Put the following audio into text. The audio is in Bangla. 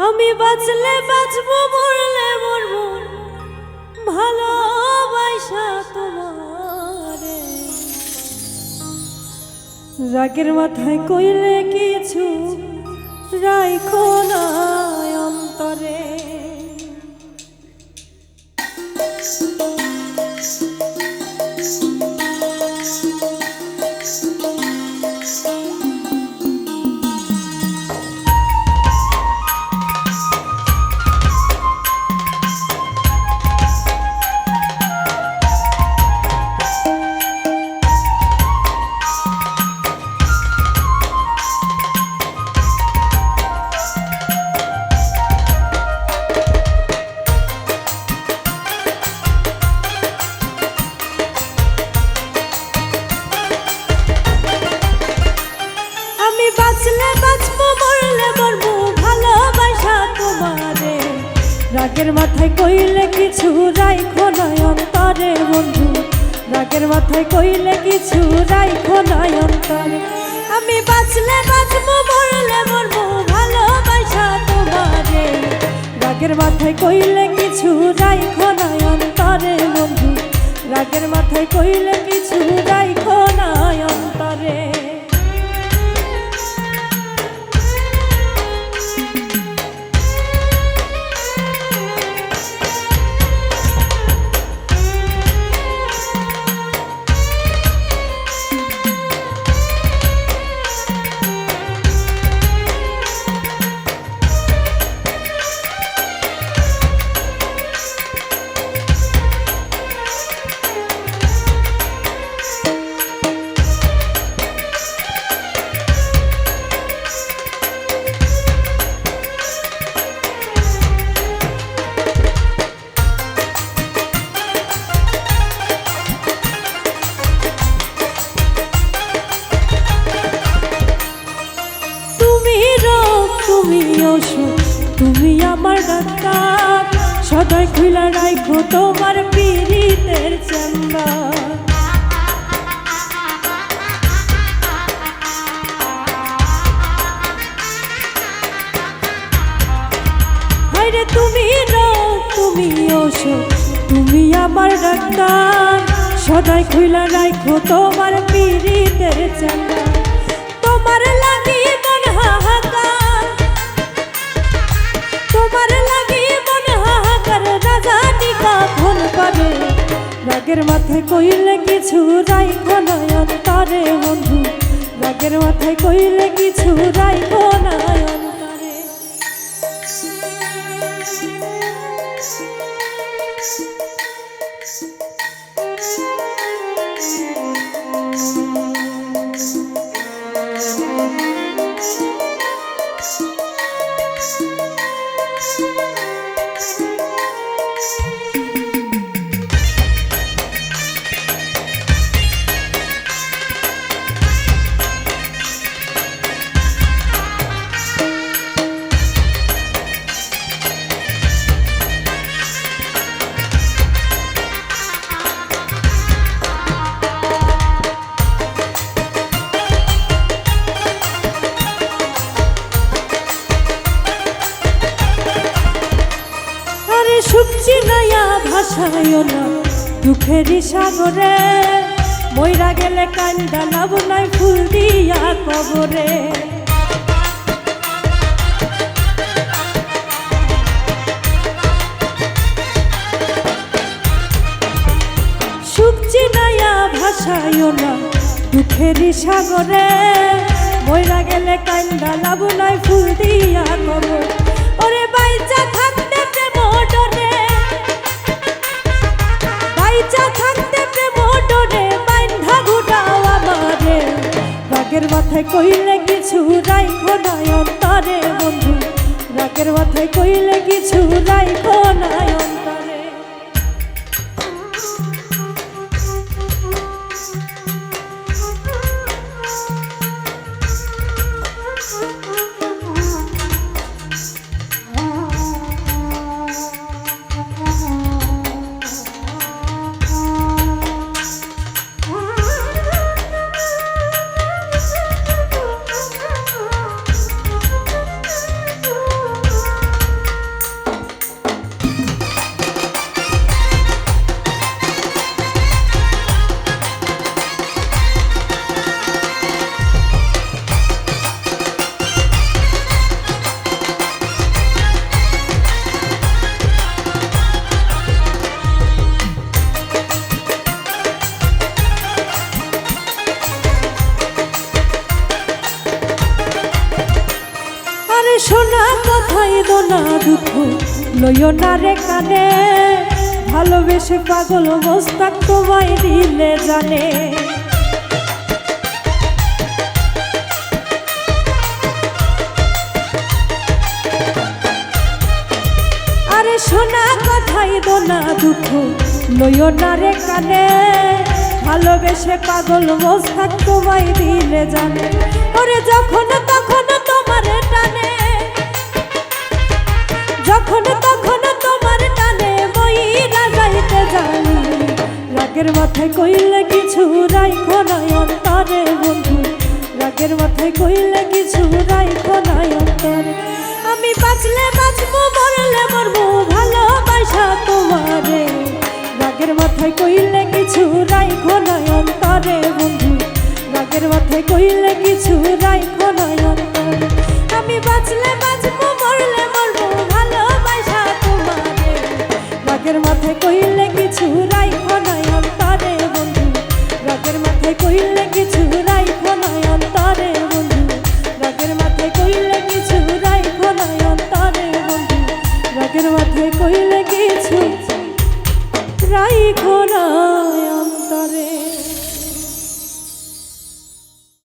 আমি বাঁচলে বাঁচবো, মরলে মরবো, ভালোবাসা তোমারে। রাগের মাথায় কইলে কিছু রাইখো না অন্তরে। বাঁচলে বাঁচবো, মরলে মরবো, ভালোবাসা তোমারে। রাগের মাথায় কইলে কিছু রাইখো না অন্তরে বন্ধু, রাগের মাথায় কইলে কিছু রাইখো না অন্তরে। আমি বাঁচলে বাঁচবো, মরলে মরবো, ভালোবাসা তোমারে। রাগের মাথায় কইলে কিছু রাইখো না অন্তরে বন্ধু, রাগের মাথায় কইলে কিছু রাইখো না অন্তরে। তুমি আমার ডাক্তার, সদাই খুইলা রাখো তোমার পীড়িতের চেম্বার। হায়রে তুমি রোগ, তুমি ওষুধ, তুমি আমার ডাক্তার, সদাই খুইলা রাখো তোমার পীড়িতের চেম্বার। তোমার লাগি মন হাহাকার, তোমার লাগি মন হাহাকার, না জানি কখন পাবে। রাগের মাথায় কইলে কিছু রাইখো না অন্তরে বন্ধু, রাগের মাথায় কইলে কিছু রাইখো না অন্তরে। সুখছি নয়া ভাষায় না দুঃখেরই সাগরে, মইরা গেলে কান্দা লাভ নাই ফুল দিয়া কবরে। সুখছি নয়া ভাষায় না দুঃখেরই সাগরে, মইরা গেলে কান্দা লাভ নাই ফুল দিয়া কবরে। ওরে বাইচা থাকতে প্রেম ডরে, বাইচা থাকতে প্রেম ডরে, বাইন্ধা ঘুটাও আমারে। রাগের মাথায় কইলে কিছু রাইখো না অন্তরে বন্ধু, রাগের মাথায় কইলে কিছু রাইখো না অন্তরে। আরে শোনা কথাই দোনা দুঃখ লইও না রে কানে, ভালোবেসে পাগল মোস্তাক তোমায় দিলে জানে। আরে শোনা কথাই দোনা দুঃখ লইও না রে কানে, ভালোবেসে পাগল মোস্তাক তোমায় দিলে জানে। ওরে যখন তখন তোমার টানে, যখন তখন তোমার টানে মইরা যাইতে জানি। রাগের মাথায় কইলে কিছু রাইখো না অন্তরে বন্ধু, রাগের মাথায় কইলে কিছু রাইখো না অন্তরে। আমি বাঁচলে বাঁচবো মরলে মরবো ভালোবাসা তোমারে, রাগের মাথায় কইলে কিছু রাইখো না অন্তরে বন্ধু, রাগের মাথায় কইলে কিছু রাইখো না অন্তরে। আমি বাঁচলে বাঁচবো মরলে মরবো ভালোবাসা তোমারে, রাগের মাথায় কইলে কিছু